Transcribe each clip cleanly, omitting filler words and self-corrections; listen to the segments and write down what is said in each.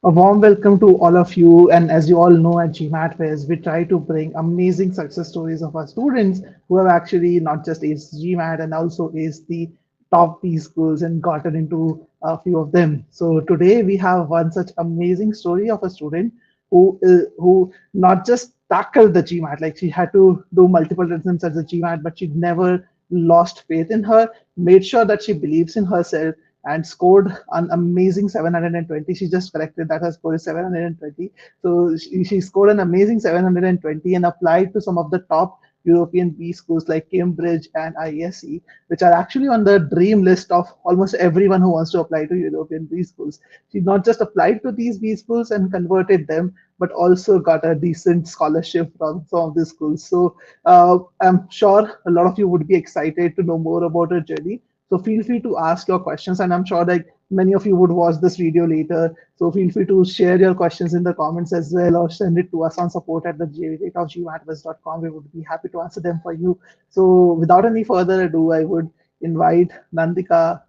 A warm welcome to all of you. And as you all know, at GMAT Fest, we try to bring amazing success stories of our students who have actually not just aced GMAT and also aced the top B schools and gotten into a few of them. So today we have one such amazing story of a student who not just tackled the GMAT, like she had to do multiple attempts at the GMAT, but she never lost faith in her, made sure that she believes in herself and scored an amazing 720. She just corrected that her score is 720. So she scored an amazing 720 and applied to some of the top European B schools like Cambridge and IESE, which are actually on the dream list of almost everyone who wants to apply to European B schools. She not just applied to these B schools and converted them, but also got a decent scholarship from some of these schools. So I'm sure a lot of you would be excited to know more about her journey. So feel free to ask your questions, and I'm sure that many of you would watch this video later. So feel free to share your questions in the comments as well, or send it to us on support at the rate of gmatwest.com. We would be happy to answer them for you. So without any further ado, I would invite Nandika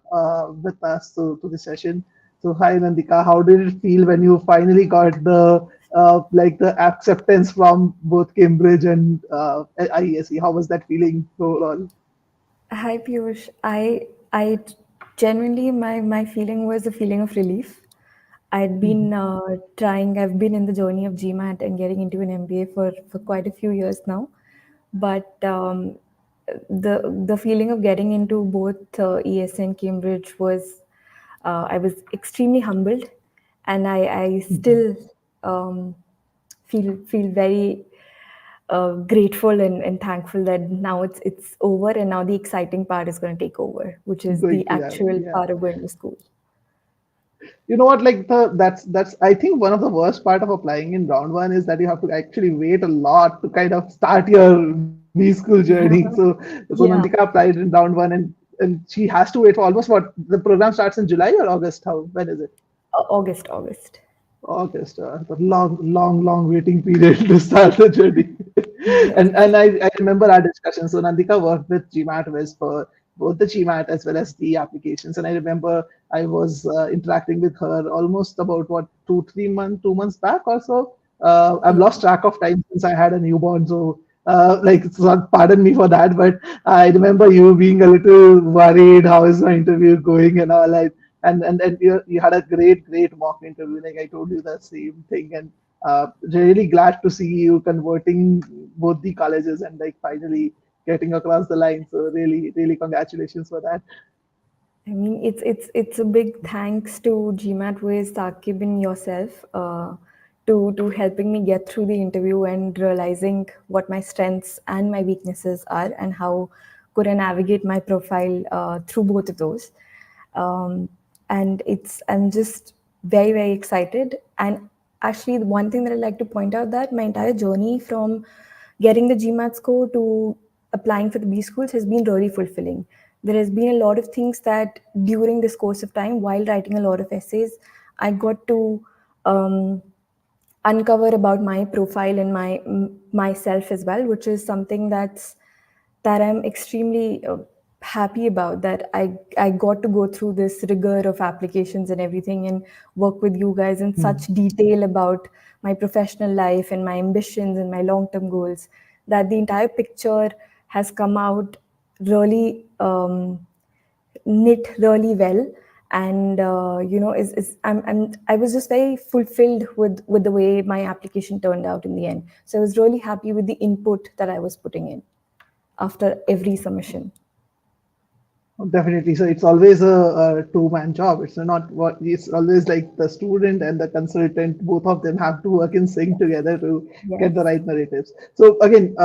with us to the session. So hi Nandika, how did it feel when you finally got the like the acceptance from both Cambridge and IESE? How was that feeling overall? Hi Piyush. I genuinely my feeling was a feeling of relief. I'd been I've been in the journey of GMAT and getting into an MBA for quite a few years now. But the feeling of getting into both ES and Cambridge was I was extremely humbled, and I still um, feel very grateful and thankful that now it's over, and now the exciting part is going to take over, which is Going the to that, actual yeah. part of going to school. You know what, like that's I think one of the worst part of applying in round one is that you have to actually wait a lot to kind of start your B school journey. So Nandika Yeah, applied in round one, and she has to wait for almost what the program starts in July or August. How when is it? August. August, the long waiting period to start the journey. Yes. And I remember our discussion. So Nandika worked with GMAT West for both the GMAT as well as the applications. And I remember I was interacting with her almost about what 2 months back or so. I've Yeah. lost track of time since I had a newborn, so like so pardon me for that. But I remember you being a little worried. How is my interview going and all? Like, and you had a great mock interview. Like I told you the same thing, and really glad to see you converting both the colleges and like finally getting across the line. So really congratulations for that. I mean, it's a big thanks to GMAT with Saqib and yourself to helping me get through the interview and realizing what my strengths and my weaknesses are, and how could I navigate my profile through both of those. Um, and I'm just very excited. And actually, the one thing that I'd like to point out, that my entire journey from getting the GMAT score to applying for the B schools has been really fulfilling. There has been a lot of things that during this course of time, while writing a lot of essays, I got to um, uncover about my profile and myself as well, which is something that I'm extremely happy about, that I got to go through this rigor of applications and everything, and work with you guys in such detail about my professional life and my ambitions and my long-term goals, that the entire picture has come out really knit really well. And I was just very fulfilled with the way my application turned out in the end. So I was really happy with the input that I was putting in after every submission. Definitely. So it's always a two-man job. It's not what it's always like the student and the consultant, both of them have to work in sync together to get the Yes. right narratives. So again,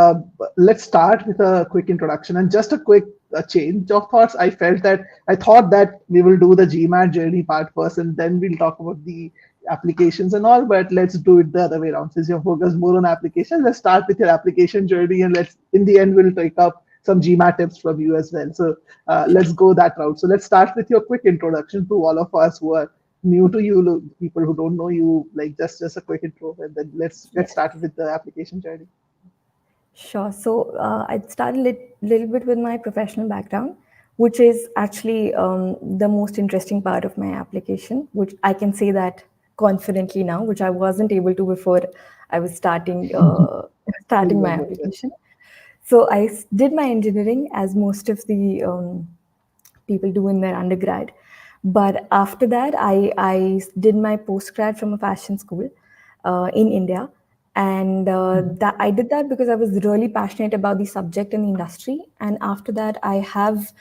let's start with a quick introduction and just a quick change of thoughts. I thought that we will do the GMAT journey part first and then we'll talk about the applications and all, but let's do it the other way around. Since you're focused more on applications, let's start with your application journey and let's in the end we'll take up some GMAT tips from you as well. So Sure. let's go that route. So let's start with your quick introduction to all of us who are new to you, people who don't know you, like just a quick intro, and then let's get Yes. started with the application journey. Sure. So I'd start a little bit with my professional background, which is actually the most interesting part of my application, which I can say that confidently now, which I wasn't able to before I was starting my application. So did my engineering as most of the people do in their undergrad. But after that, I did my postgrad from a fashion school in India. And that I did that because I was really passionate about the subject and the industry. And after that, I have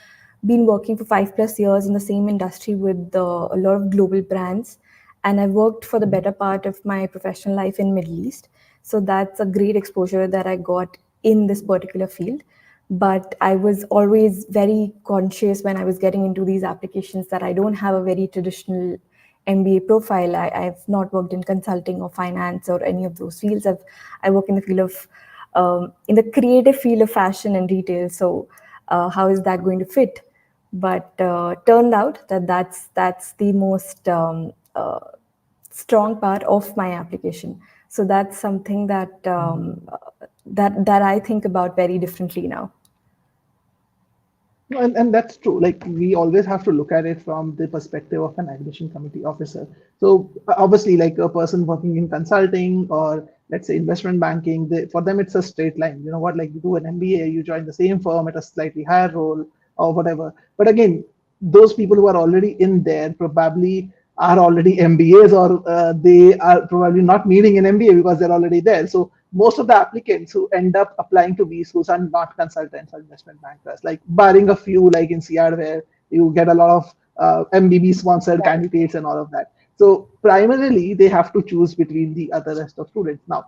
been working for 5+ years in the same industry with a lot of global brands. And I worked for the better part of my professional life in Middle East. So that's a great exposure that I got in this particular field. But I was always very conscious when I was getting into these applications that I don't have a very traditional MBA profile. I've not worked in consulting or finance or any of those fields. I work in the field of in the creative field of fashion and retail. So how is that going to fit? But turned out that that's the most strong part of my application. So that's something that that I think about very differently now. No, and that's true. Like we always have to look at it from the perspective of an admission committee officer. So obviously, like a person working in consulting or let's say investment banking, for them it's a straight line. You know what? Like you do an MBA, you join the same firm at a slightly higher role or whatever. But again, those people who are already in there probably are already MBAs or they are probably not needing an MBA because they're already there. So most of the applicants who end up applying to B schools are not consultants or investment bankers, like barring a few like in CR where you get a lot of MBB sponsored candidates and all of that. So primarily they have to choose between the other rest of students. Now,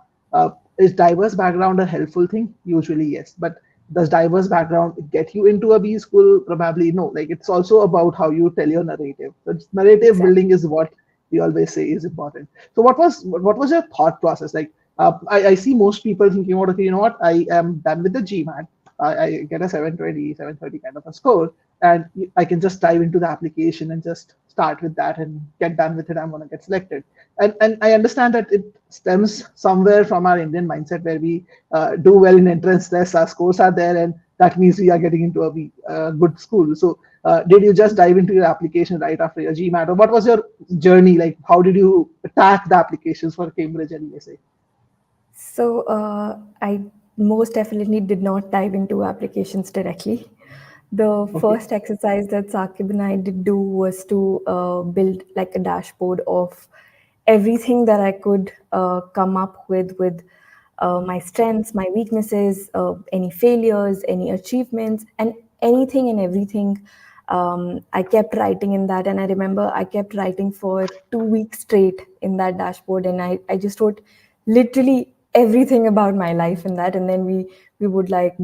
is diverse background a helpful thing? Usually yes, but does diverse background get you into a B school? Probably no. Like it's also about how you tell your narrative. So narrative Exactly. building is what we always say is important. So what was your thought process like? I see most people thinking about, okay, you know what, I am done with the GMAT. I get a 720, 730 kind of a score, and I can just dive into the application and just start with that and get done with it. I'm going to get selected. And I understand that it stems somewhere from our Indian mindset where we do well in entrance tests, our scores are there, and that means we are getting into a good school. So, did you just dive into your application right after your GMAT, or what was your journey like? How did you attack the applications for Cambridge and ESA? So I most definitely did not dive into applications directly. The Okay. first exercise that Saqib and I did do was to build like a dashboard of everything that I could come up with my strengths, my weaknesses, any failures, any achievements, and anything and everything. I kept writing in that, and I remember I kept writing for 2 weeks straight in that dashboard, and I just wrote literally everything about my life in that, and then we would like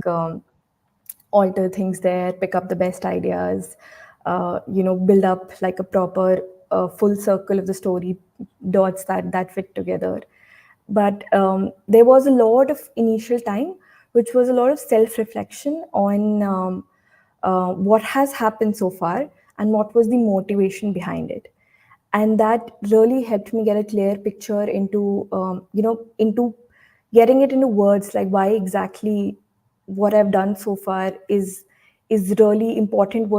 alter things there, pick up the best ideas, build up like a proper full circle of the story, dots that fit together. But there was a lot of initial time, which was a lot of self reflection on what has happened so far and what was the motivation behind it. And that really helped me get a clear picture into into getting it into words, like why exactly what I've done so far is really important,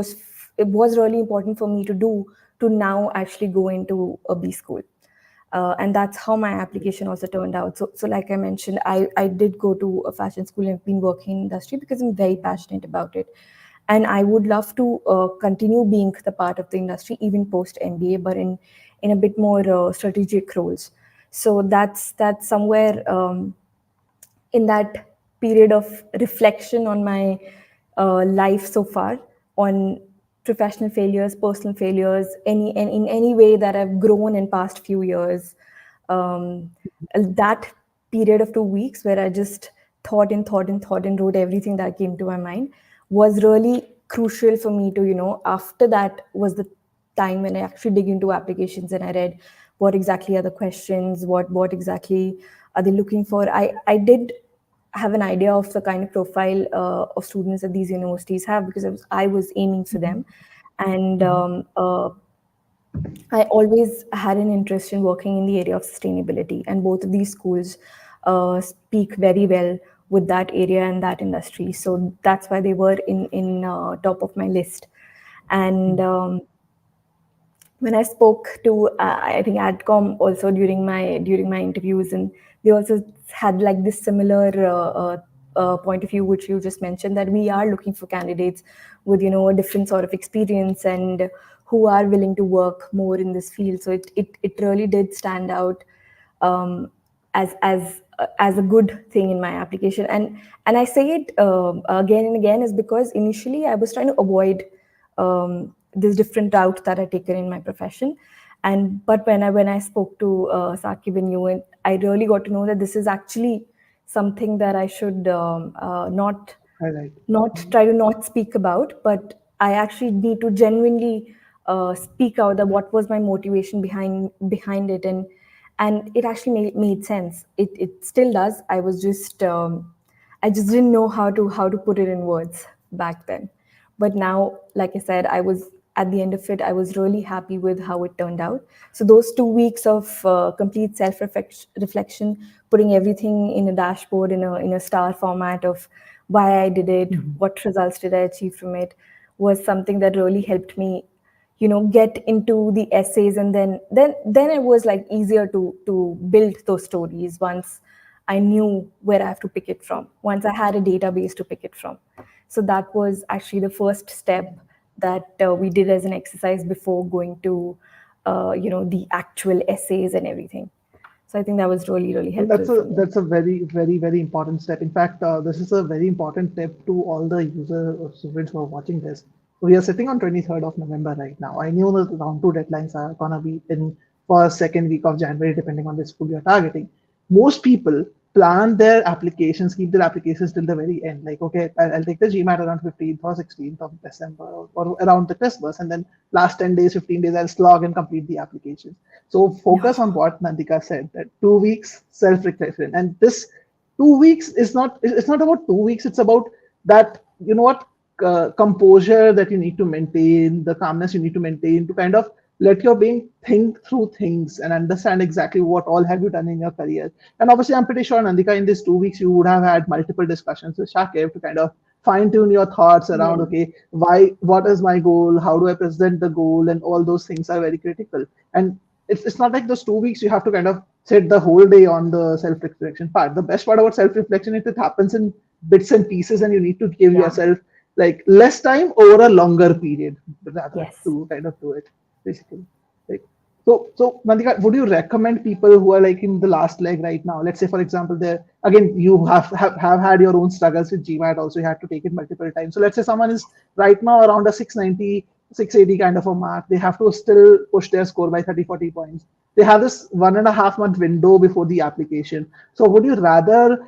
it was really important for me to do to now actually go into a B school. And that's how my application also turned out. So like I mentioned, I did go to a fashion school and been working in industry because I'm very passionate about it, and I would love to continue being the part of the industry even post MBA, but in a bit more strategic roles. So that's somewhere in that period of reflection on my life so far, on professional failures, personal failures, any and in any way that I've grown in past few years. Um, that period of 2 weeks where I just thought and wrote everything that came to my mind was really crucial for me to, after that was the time when I actually dig into applications and I read what exactly are the questions, what exactly are they looking for. I did have an idea of the kind of profile of students that these universities have because I was aiming for them. And I always had an interest in working in the area of sustainability, and both of these schools speak very well with that area and that industry. So that's why they were in top of my list. And when I spoke to I think Adcom also during my interviews, and they also had like this similar point of view which you just mentioned, that we are looking for candidates with a different sort of experience and who are willing to work more in this field. So it really did stand out um, as a good thing in my application. And I say it again and again is because initially I was trying to avoid this different route that I taken in my profession. And but when I spoke to Saqib and you, and I really got to know that this is actually something that I should Highlight. not try to not speak about, but I actually need to genuinely speak out that what was my motivation behind it. And it actually made sense. It still does. I just didn't know how to put it in words back then. But now, like I said, I was at the end of it, I was really happy with how it turned out. So those 2 weeks of complete self reflection, putting everything in a dashboard in a star format of why I did it, Mhm. what results did I achieve from it, was something that really helped me, get into the essays. And then it was like easier to build those stories once I knew where I have to pick it from, once I had a database to pick it from. So that was actually the first step that we did as an exercise before going to the actual essays and everything. So I think that was really, really Well, helpful for me. that's a very, very, very important step. In fact, this is a very important tip to all the user or students who are watching this. We are sitting on 23rd of November right now. I knew the round two deadlines are gonna be in first, second week of January, depending on the school you're targeting. Most people plan their applications, keep their applications till the very end. Like, okay, I'll take the GMAT around 15th or 16th of December, or around the Christmas, and then last 10 days, 15 days, I'll slog and complete the application. So Yeah. focus on what Nandika said, that 2 weeks self-reflection. And this 2 weeks is not, it's not about 2 weeks, it's about that, you know what, composure that you need to maintain, the calmness you need to maintain to kind of let your brain think through things and understand exactly what all have you done in your career. And obviously, I'm pretty sure, Nandika, in these 2 weeks, you would have had multiple discussions with Shakib to kind of fine tune your thoughts around, Yeah. okay, why, what is my goal? How do I present the goal? And all those things are very critical. And it's not like those 2 weeks you have to kind of sit the whole day on the self-reflection part. The best part about self-reflection is it happens in bits and pieces, and you need to give Yeah. yourself like less time over a longer period rather Yes. to kind of do it, basically. Like, so Nandika, would you recommend people who are like in the last leg right now? Let's say, for example, there again you have had your own struggles with GMAT. Also, you have to take it multiple times. So let's say someone is right now around a 690, 680 kind of a mark. They have to still push their score by 30, 40 points. They have this 1.5 month window before the application. So would you rather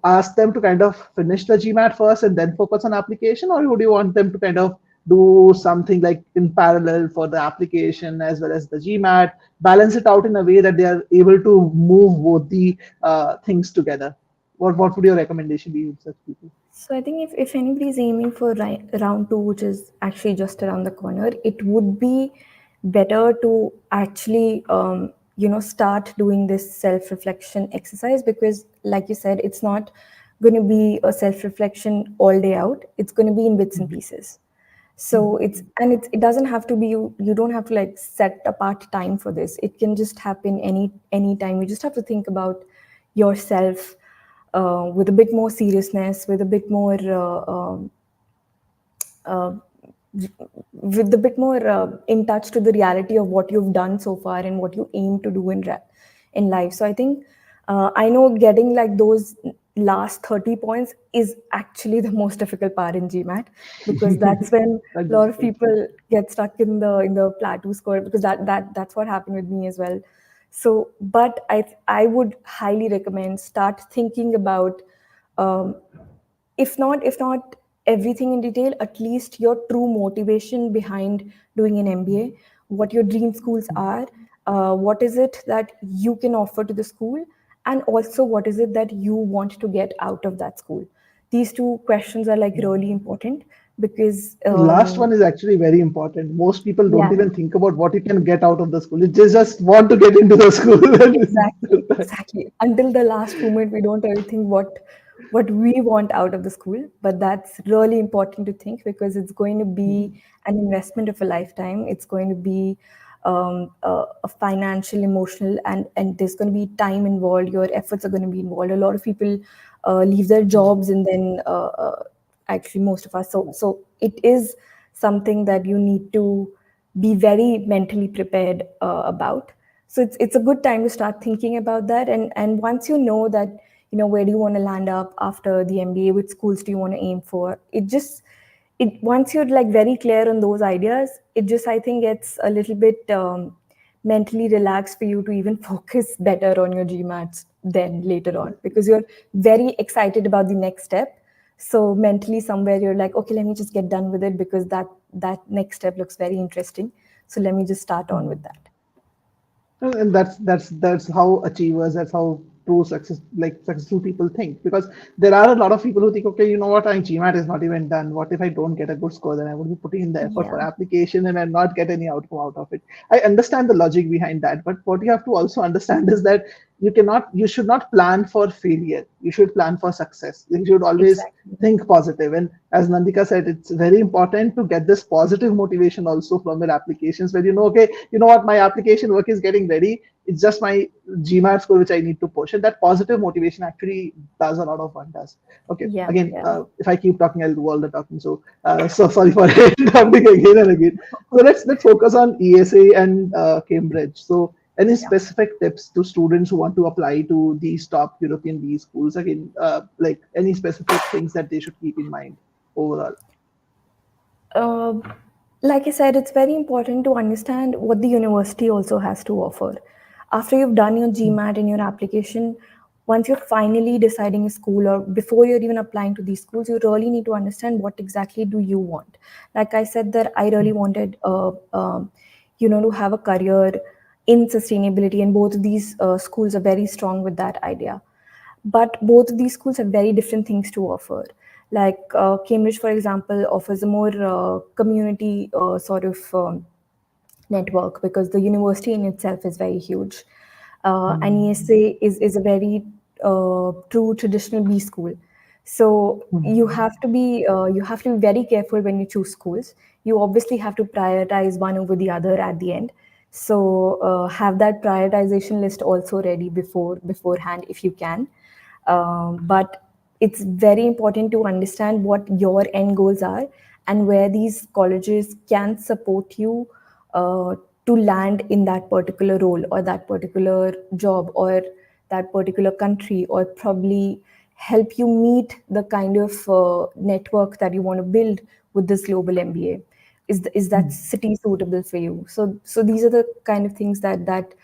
ask them to kind of finish the GMAT first and then focus on application, or would you want them to kind of do something like in parallel for the application as well as the GMAT, balance it out in a way that they are able to move both the things together? What would your recommendation be with such people? So I think if anybody is aiming for round two, which is actually just around the corner, it would be better to actually start doing this self-reflection exercise, because like you said, it's not going to be a self-reflection all day out. It's going to be in bits and pieces. So it doesn't have to be, you don't have to like set apart time for this. It can just happen any time. You just have to think about yourself with a bit more seriousness, with a bit more uh, with a bit more in touch to the reality of what you've done so far and what you aim to do in life. So I think I know getting like those last 30 points is actually the most difficult part in GMAT, because that's when a That's lot of very true. people get stuck in the plateau score, because that's what happened with me as well. So but I would highly recommend start thinking about um, if not everything in detail, at least your true motivation behind doing an MBA, what your dream schools are, what is it that you can offer to the school, and also what is it that you want to get out of that school. These two questions are like really important, because The last one is actually very important. Most people don't yeah. even think about what you can get out of the school. They just want to get into the school. Exactly, exactly. Until the last moment, we don't really think what we want out of the school. But that's really important to think, because it's going to be an investment of a lifetime. It's going to be a financial, emotional, and there's going to be time involved. Your efforts are going to be involved. A lot of people leave their jobs, and then actually most of us. So it is something that you need to be very mentally prepared about. So it's a good time to start thinking about that. And once you know that, where do you want to land up after the MBA, which schools do you want to aim for, it once you're like very clear on those ideas, it just, I think, gets a little bit mentally relaxed for you to even focus better on your GMATs then later on, because you're very excited about the next step. So mentally somewhere you're like, okay, let me just get done with it, because that next step looks very interesting, so let me just start on with that. And that's how achievers, that's how true success, like successful people think. Because there are a lot of people who think, okay, you know what, I GMAT is not even done. What if I don't get a good score? Then I would be putting in the effort Yeah, for application and I not get any outcome out of it. I understand the logic behind that, but what you have to also understand is that you should not plan for failure. You should plan for success. You should always exactly. think positive. And as Nandika said, it's very important to get this positive motivation also from your applications, where okay, you know what, my application work is getting ready. It's just my GMAT score which I need to push. And that positive motivation actually does a lot of wonders. Okay, Yeah, again, yeah. if I keep talking, I'll do all the talking. So sorry for interrupting again and again. So let's focus on ESA and Cambridge. So any Yeah. specific tips to students who want to apply to these top European B schools? Again, like any specific things that they should keep in mind overall? Uh, like I said, it's very important to understand what the university also has to offer. After you've done your GMAT and your application, once you're finally deciding a school, or before you're even applying to these schools, you really need to understand what exactly do you want. Like I said, that I really wanted, to have a career in sustainability, and both of these schools are very strong with that idea. But both of these schools have very different things to offer. Like Cambridge, for example, offers a more community sort of network, because the university in itself is very huge. And ESA is a very true traditional B school. So you have to be very careful when you choose schools. You obviously have to prioritize one over the other at the end. So have that prioritization list also ready beforehand if you can. But it's very important to understand what your end goals are, and where these colleges can support you uh, to land in that particular role, or that particular job, or that particular country, or probably help you meet the kind of network that you want to build with this global MBA. Is that city suitable for you? So these are the kind of things that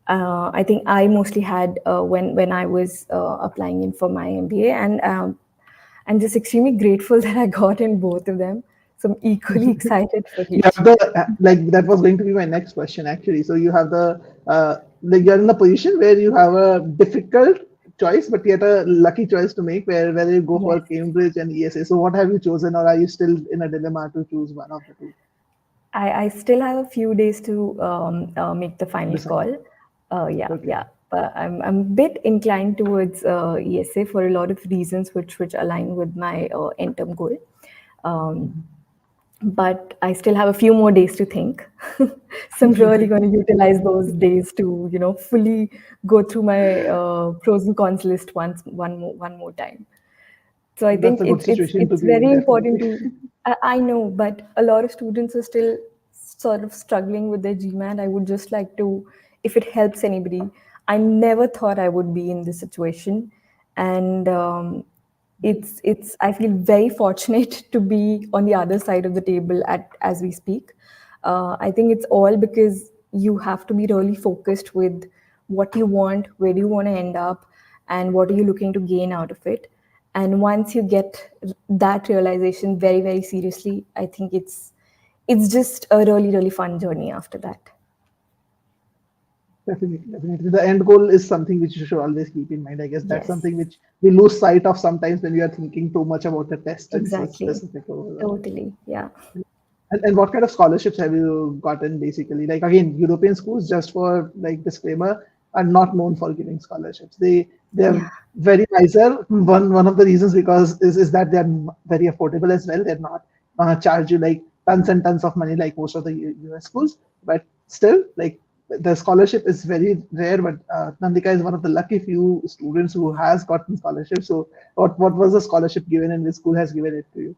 I think I mostly had when I was applying in for my MBA, and I'm just extremely grateful that I got in both of them. So I'm equally excited for You each. have the like that was going to be my next question actually. So you have the like you're in a position where you have a difficult choice, but yet a lucky choice to make, where whether you go for Yes, Cambridge and ESA. So what have you chosen, or are you still in a dilemma to choose one of the two? I still have a few days to make the final Decide. call. Yeah, Okay. yeah. But I'm a bit inclined towards ESA for a lot of reasons which align with my end-term goal. Um, but I still have a few more days to think. So I'm really going to utilize those days to, fully go through my pros and cons list one more time. So I That's think a good situation to it's be in, very important definitely. to. I know, but a lot of students are still sort of struggling with their GMAT. I would just like to, if it helps anybody, I never thought I would be in this situation, and it's. I feel very fortunate to be on the other side of the table at as we speak. I think it's all because you have to be really focused with what you want, where do you want to end up, and what are you looking to gain out of it. And once you get that realization very, very seriously, I think it's just a really, really fun journey after that. Definitely, definitely. The end goal is something which you should always keep in mind. I guess that's Yes, something which we lose sight of sometimes when we are thinking too much about the test and so exactly. specific overall. Totally. Yeah. And what kind of scholarships have you gotten basically? Like again, European schools, just for like disclaimer, are not known for giving scholarships. They're Yeah. very nicer. One of the reasons because is that they're very affordable as well. They're not charge you like tons and tons of money like most of the US schools. But still, like the scholarship is very rare, but Nandika is one of the lucky few students who has gotten scholarship. So, what was the scholarship given, and which school has given it to you?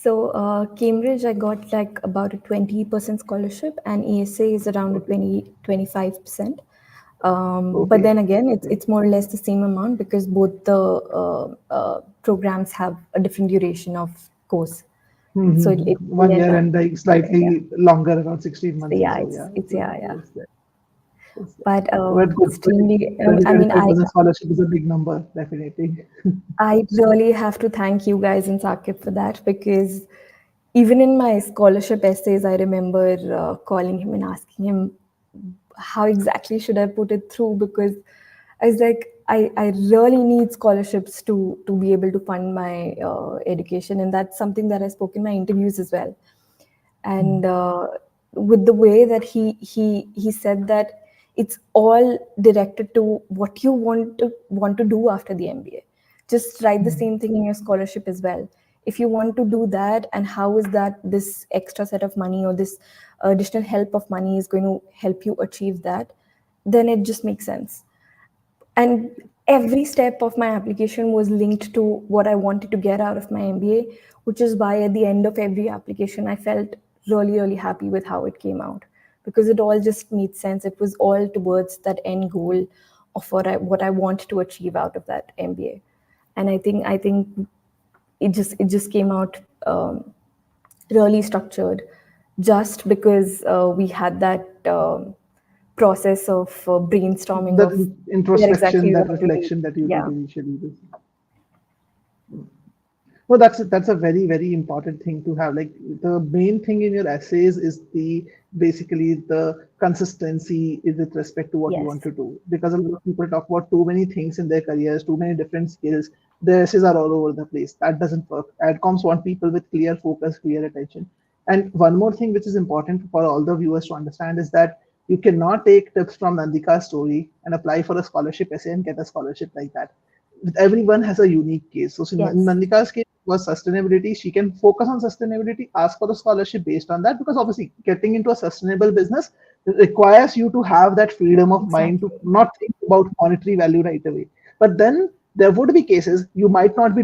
So Cambridge, I got like about a 20% scholarship, and ESA is around a Okay, 25%. But okay, then again, okay. it's more or less the same amount because both the programs have a different duration of course. So it 1 year ended up, and like yeah. slightly longer, around 16 So months or yeah, so. Yeah. it's So yeah, yeah. yes, yes. But But good. extremely, Twenty I twenty mean, five percent scholarship is a big number, definitely. I really have to thank you guys in Sakib for that because even in my scholarship essays, I remember calling him and asking him how exactly should I put it through because I was like, I really need scholarships to be able to fund my education, and that's something that I spoke in my interviews as well. And with the way that he said that it's all directed to what you want to do after the MBA. Just write the same thing in your scholarship as well. If you want to do that, and how is that this extra set of money or this additional help of money is going to help you achieve that, then it just makes sense. And every step of my application was linked to what I wanted to get out of my MBA, which is why at the end of every application I felt really happy with how it came out, because it all just made sense. It was all towards that end goal of what I want to achieve out of that MBA. And I think it just came out really structured, just because we had that process of brainstorming That of where exactly introspection, we that want to be. reflection that you did Yeah. initially. No, that's a very very important thing to have. Like the main thing in your essays is the basically the consistency is with respect to what you want Yes. to do. Because a lot of people talk about too many things in their careers, too many different skills. Their essays are all over the place. That doesn't work. Adcoms want people with clear focus, clear attention. And one more thing which is important for all the viewers to understand is that you cannot take tips from Nandika's story and apply for a scholarship essay and get a scholarship like that. Everyone has a unique case. So in Yes. Nandika's case was sustainability. She can focus on sustainability, ask for a scholarship based on that, because obviously getting into a sustainable business requires you to have that freedom of mind to Exactly. not think about monetary value right away. But then there would be cases you might not be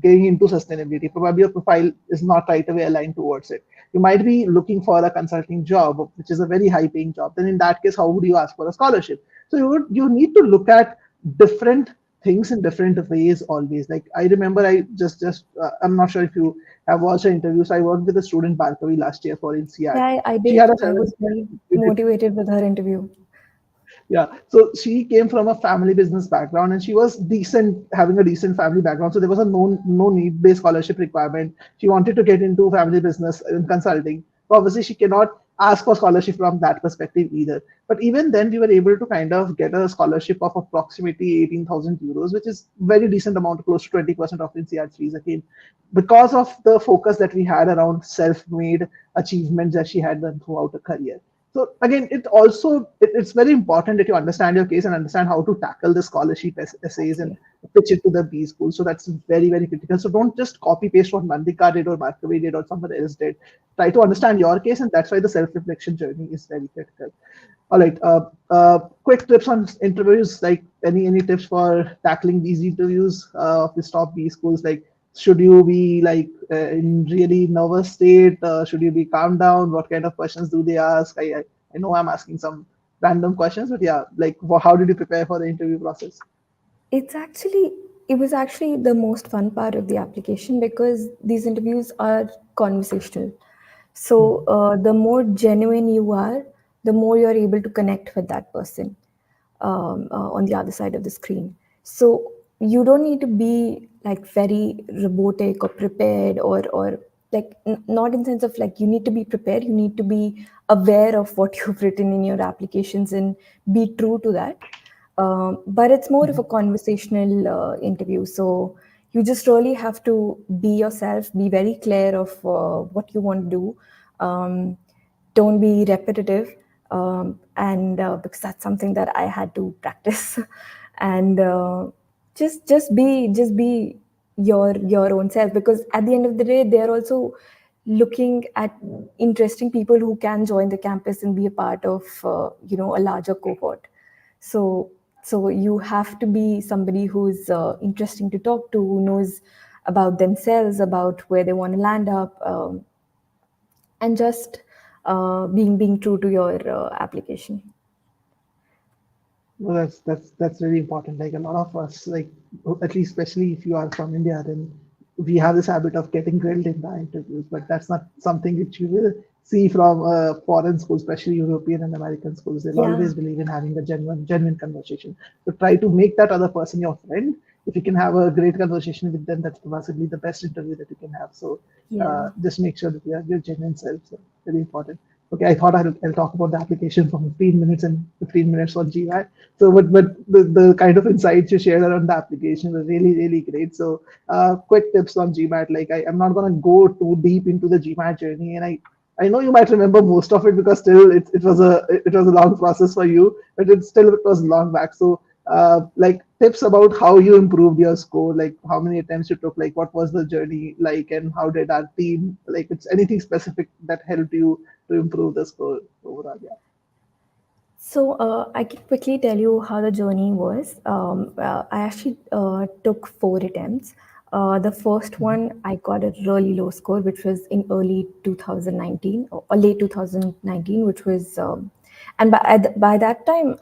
getting into sustainability. Probably your profile is not right away aligned towards it. You might be looking for a consulting job, which is a very high paying job. Then in that case, how would you ask for a scholarship? So you need to look at different things in different ways always. Like I remember, I'm not sure if you have watched her interviews. I worked with a student Barkavi last year for INSEAD. Yeah, I She had did. a I seven. was very motivated with her interview. Yeah, so she came from a family business background and she was decent, having a decent family background. So there was a no need based scholarship requirement. She wanted to get into family business and consulting. Obviously, she cannot ask for scholarship from that perspective either. But even then, we were able to kind of get a scholarship of approximately 18,000 euros, which is very decent amount, close to 20% of INSEAD fees again, because of the focus that we had around self-made achievements that she had done throughout her career. So again, it's very important that you understand your case and understand how to tackle the scholarship essays and Exactly. pitch it to the B school. So that's very very critical. So don't just copy paste what Nandika did or Bhargavi did or someone else did. Try to understand your case, and that's why the self reflection journey is very critical. All right. Quick tips on interviews. Like any tips for tackling these interviews of the top B schools? Like, should you be like in really nervous state? Should you be calm down? What kind of questions do they ask? I know I'm asking some random questions, but yeah, like how did you prepare for the interview process? It's actually it was actually the most fun part of the application because these interviews are conversational. So the more genuine you are, the more you're able to connect with that person on the other side of the screen. So you don't need to be like very robotic or prepared or like not in sense of like you need to be prepared. You need to be aware of what you've written in your applications and be true to that. But it's more of a conversational interview. So you just really have to be yourself, be very clear of what you want to do. Don't be repetitive. And because that's something that I had to practice. And just be your own self, because at the end of the day they're also looking at interesting people who can join the campus and be a part of a larger cohort. So you have to be somebody who's interesting to talk to, who knows about themselves, about where they want to land up, and just being true to your application. Well, that's really important. Like a lot of us, like at least especially if you are from India, then we have this habit of getting grilled in the interviews. But that's not something which you will see from foreign schools, especially European and American schools. They'll Yeah, always believe in having a genuine conversation. So try to make that other person your friend. If you can have a great conversation with them, that's possibly the best interview that you can have. So yeah. just make sure that you are your genuine self. So very important. Okay, I thought I'll talk about the application for 15 minutes and 15 minutes on GMAT. So, but the kind of insights you shared around the application were really, really great. So, quick tips on GMAT. Like, I'm not going to go too deep into the GMAT journey, and I know you might remember most of it because still it was a long process for you, but it was long back. So, like tips about how you improved your score, like how many attempts you took, like what was the journey like, and how did our team, like it's anything specific that helped you to improve the score overall. Yeah. So I can quickly tell you how the journey was. I actually took 4 attempts. The first Mhm. one, I got a really low score, which was in early 2019 or late 2019, which was, and by that time,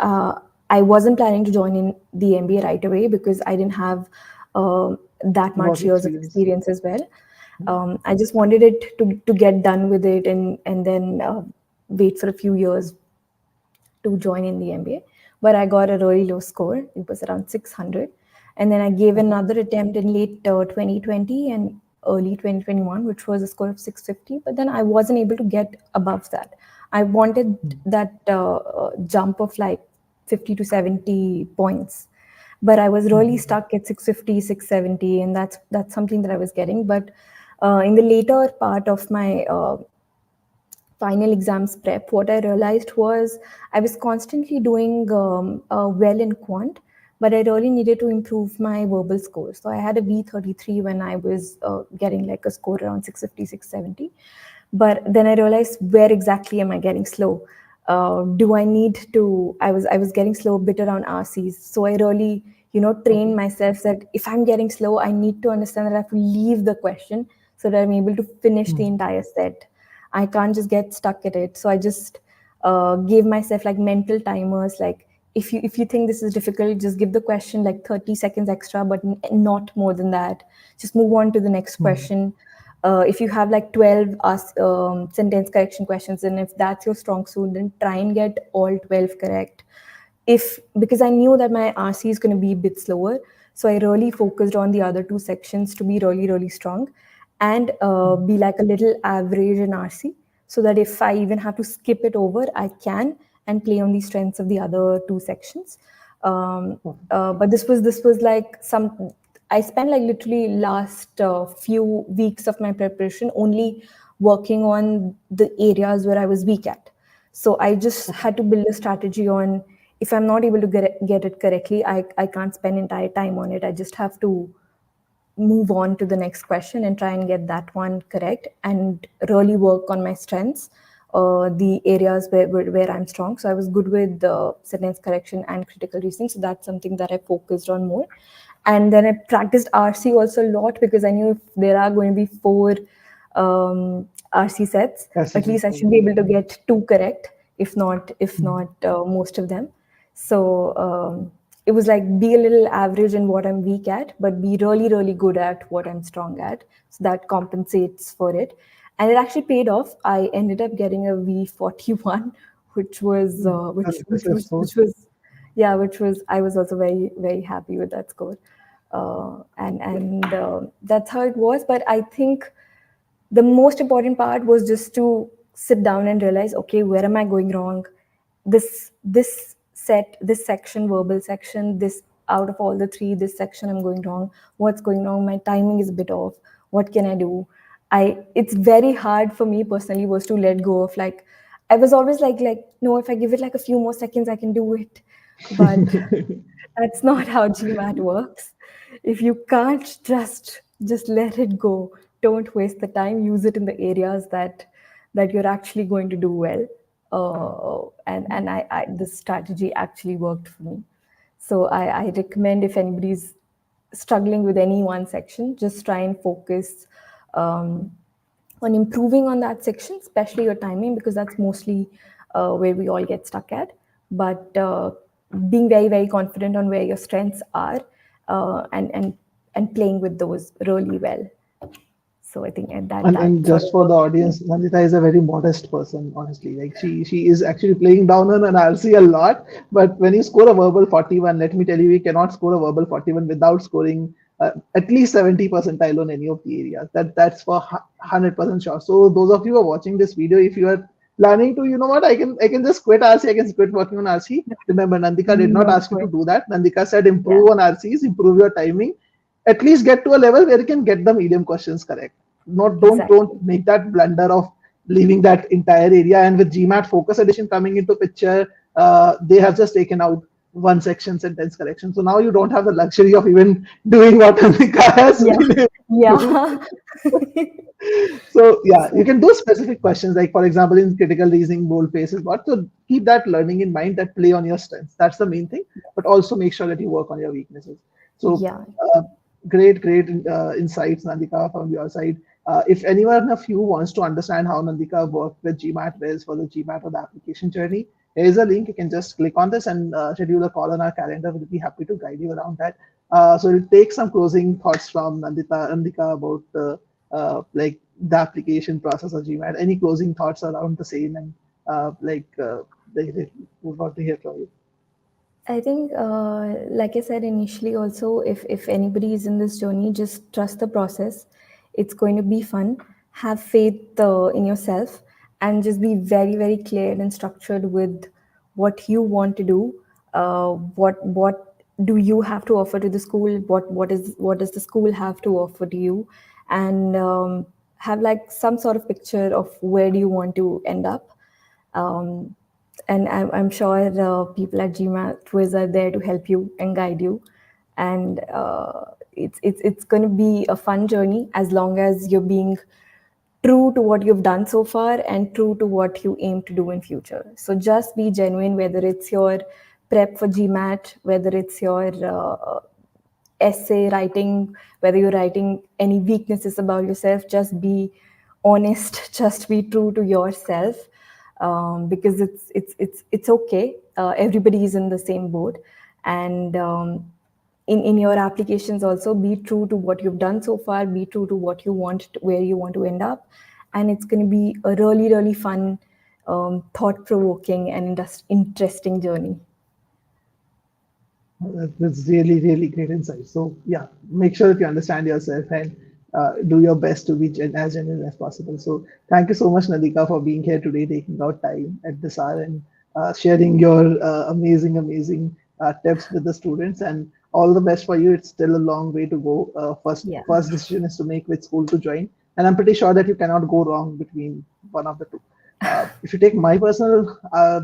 I wasn't planning to join in the MBA right away because I didn't have that Work much years of experience. experience as well. I just wanted it to get done with it, and then wait for a few years to join in the MBA, but I got a really low score. It was around 600. And then I gave Okay. another attempt in late 2020 and early 2021, which was a score of 650. But then I wasn't able to get above that. I wanted that jump of like 50 to 70 points. But I was really Mhm. stuck at 650, 670, and that's something that I was getting. But in the later part of my final exams prep, what I realized was I was constantly doing well in quant, but I really needed to improve my verbal score. So I had a V33 when I was getting like a score around 650, 670. But then I realized, where exactly am I getting slow? Do I need to? I was getting slow a bit around RCs, so I really trained Okay. myself that if I'm getting slow, I need to understand that I have to leave the question so that I'm able to finish the Mhm. entire set. I can't just get stuck at it. So I just gave myself like mental timers. Like if you think this is difficult, just give the question like 30 seconds extra, but not more than that. Just move on to the next Mhm. question. If you have like 12 sentence correction questions, and if that's your strong suit, then try and get all 12 correct. If because I knew that my RC is going to be a bit slower, so I really focused on the other two sections to be really really strong, and Mhm. be like a little average in RC, so that if I even have to skip it over, I can and play on the strengths of the other two sections. Um, Okay. but this was like some. I spent like literally last few weeks of my preparation only working on the areas where I was weak at. So I just Okay. had to build a strategy on, if I'm not able to get it correctly, I can't spend entire time on it. I just have to move on to the next question and try and get that one correct and really work on my strengths, the areas where I'm strong. So I was good with the sentence correction and critical reasoning. So that's something that I focused on more. And then I practiced RC also a lot because I knew if there are going to be four RC sets, That's at it. least I should be able to get two correct, if not most of them. So it was like be a little average in what I'm weak at, but be really, really good at what I'm strong at. So that compensates for it. And it actually paid off. I ended up getting a V41, which was That's impressive score. yeah, which was I was also very, very happy with that score. And that's how it was. But I think the most important part was just to sit down and realize, okay, where am I going wrong? This section, verbal section, this out of all the three, this section I'm going wrong. What's going wrong? My timing is a bit off. What can I do? It's very hard for me personally was to let go of, like, I was always like no, if I give it like a few more seconds I can do it. But that's not how GMAT works. If you can't just let it go. don't waste the time. Use it in the areas that you're actually going to do well. And this strategy actually worked for me. So I recommend, if anybody's struggling with any one section, just try and focus um, on improving on that section, especially your timing, because that's mostly where we all get stuck at. But being very, very confident on where your strengths are, and playing with those really well. So I think that And sort just of for the worked for me. audience, Nandita is a very modest person, honestly. Like she is actually playing down on an RC a lot. But when you score a verbal 41, let me tell you, you cannot score a verbal 41 without scoring at least 70 percentile on any of the areas. That's for 100% sure. So those of you who are watching this video, if you are planning to, you know what, I can just quit RC, I can quit working on RC. Remember, Nandika did not Don't ask you to quit. do that. Nandika said Yeah, improve on RCs, improve your timing, at least get to a level where you can get the medium questions correct. Not don't exactly. make that blunder of leaving that entire area. And with GMAT Focus Edition coming into picture, they have just taken out one section sentence correction. So now you don't have the luxury of even doing what Anika has Yeah, been able to do. yeah. So yeah, you So can do specific questions, like for example in critical reasoning, bold faces, what. So keep that learning in mind, that play on your strengths. That's the main thing. But also make sure that you work on your weaknesses. So yeah, uh, great insights, Nandika, from your side. If anyone of you wants to understand how Nandika worked with GMAT Wiz for the GMAT or the application journey, there is a link. You can just click on this and schedule a call on our calendar. We'll be happy to guide you around that. So we'll take some closing thoughts from Nandika about like the application process of GMAT. Any closing thoughts around the same, and we want to hear from you. I think, like I said initially, also, if anybody is in this journey, just trust the process. It's going to be fun. Have faith in yourself, and just be very, very clear and structured with what you want to do. What do you have to offer to the school? What does the school have to offer to you? And have like some sort of picture of where do you want to end up. um, and I'm sure people at GMAT Quiz are there to help you and guide you. And it's going to be a fun journey, as long as you're being true to what you've done so far and true to what you aim to do in future. So just be genuine, whether it's your prep for GMAT, whether it's your essay writing, whether you're writing any weaknesses about yourself, just be honest, just be true to yourself. Because it's okay. Everybody is in the same boat. And in your applications also, be true to what you've done so far, be true to what you want, where you want to end up. And it's going to be a really, really fun, thought-provoking and interesting journey. That's really great insight. So yeah, make sure that you understand yourself and do your best to be as genuine as possible. So thank you so much, Nadika, for being here today, taking out time at this hour and sharing your amazing tips with the students. And all the best for you. It's still a long way to go. Yeah. First decision is to make which school to join, and I'm pretty sure that you cannot go wrong between one of the two. If you take my personal uh,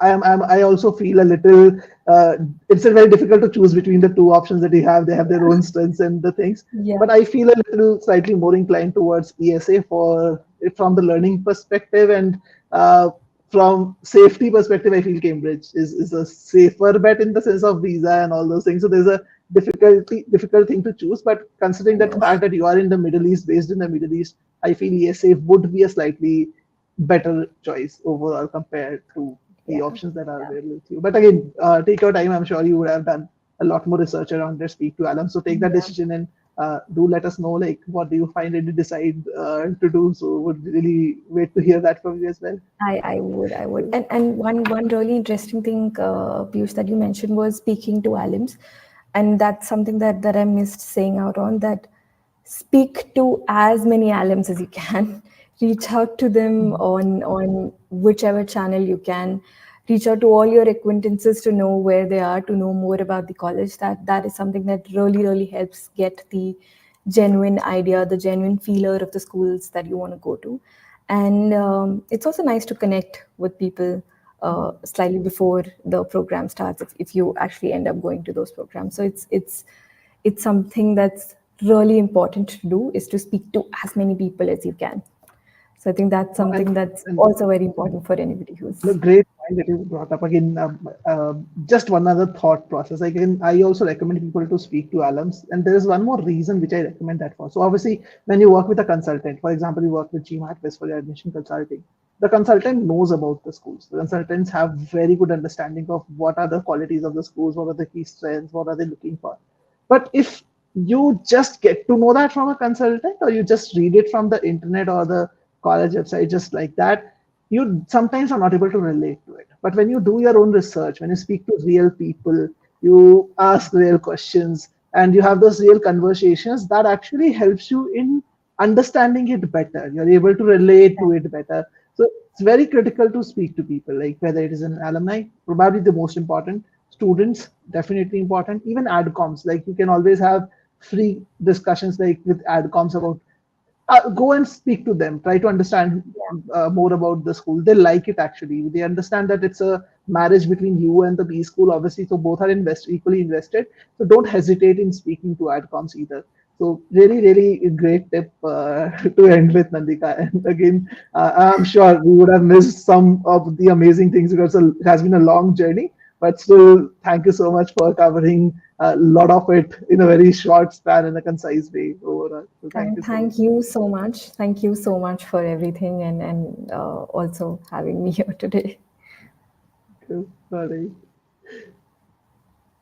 I also feel a little. It's very difficult to choose between the two options that you have. They have their own strengths and the things. Yeah. But I feel a little slightly more inclined towards ESA for from the learning perspective, and from safety perspective, I feel Cambridge is a safer bet in the sense of visa and all those things. So there's a difficult thing to choose. But considering that Yes. fact that you are in the Middle East, based in the Middle East, I feel ESA would be a slightly better choice overall compared to the Yeah. options that are Yeah. available to you. But again, take your time. I'm sure you would have done a lot more research around it. Speak to Alam. So take that Yeah. decision and do let us know like what do you finally decide to do. So would really wait to hear that from you as well. I would. And one really interesting thing, Piyush, that you mentioned was speaking to alims, and that's something that I missed saying out on. That speak to as many alims as you can. Reach out to them on whichever channel you can. Reach out to all your acquaintances to know where they are, to know more about the college. That is something that really helps get the genuine idea, the genuine feeler of the schools that you want to go to. And it's also nice to connect with people slightly before the program starts, if you actually end up going to those programs. So it's something that's really important to do is to speak to as many people as you can. So I think that's something that's And also very important for anybody the who's. great point that you brought up again. Just one other thought process. I also recommend people to speak to alums, and there is one more reason which I recommend that for. So obviously, when you work with a consultant, for example, you work with GMAT West for your admission consulting, the consultant knows about the schools. The consultants have very good understanding of what are the qualities of the schools, what are the key strengths, what are they looking for. But if you just get to know that from a consultant, or you just read it from the internet or the college website, just like that, you sometimes are not able to relate to it. But when you do your own research, when you speak to real people, you ask real questions, and you have those real conversations, that actually helps you in understanding it better. You're able to relate to it better. So it's very critical to speak to people, like whether it is an alumni, probably the most important, students, definitely important, even adcoms. Like you can always have free discussions like with adcoms about go and speak to them, try to understand more about the school. They like it, actually. They understand that it's a marriage between you and the B school, obviously, so both are equally invested. So don't hesitate in speaking to adcoms either. So really, really great tip to end with, Nandika. And again, I'm sure we would have missed some of the amazing things because it has been a long journey. But still, thank you so much for covering a lot of it in a very short span and a concise way overall. So thank you so much. Thank you so much. Thank you so much for everything and also having me here today. Cool. Bye.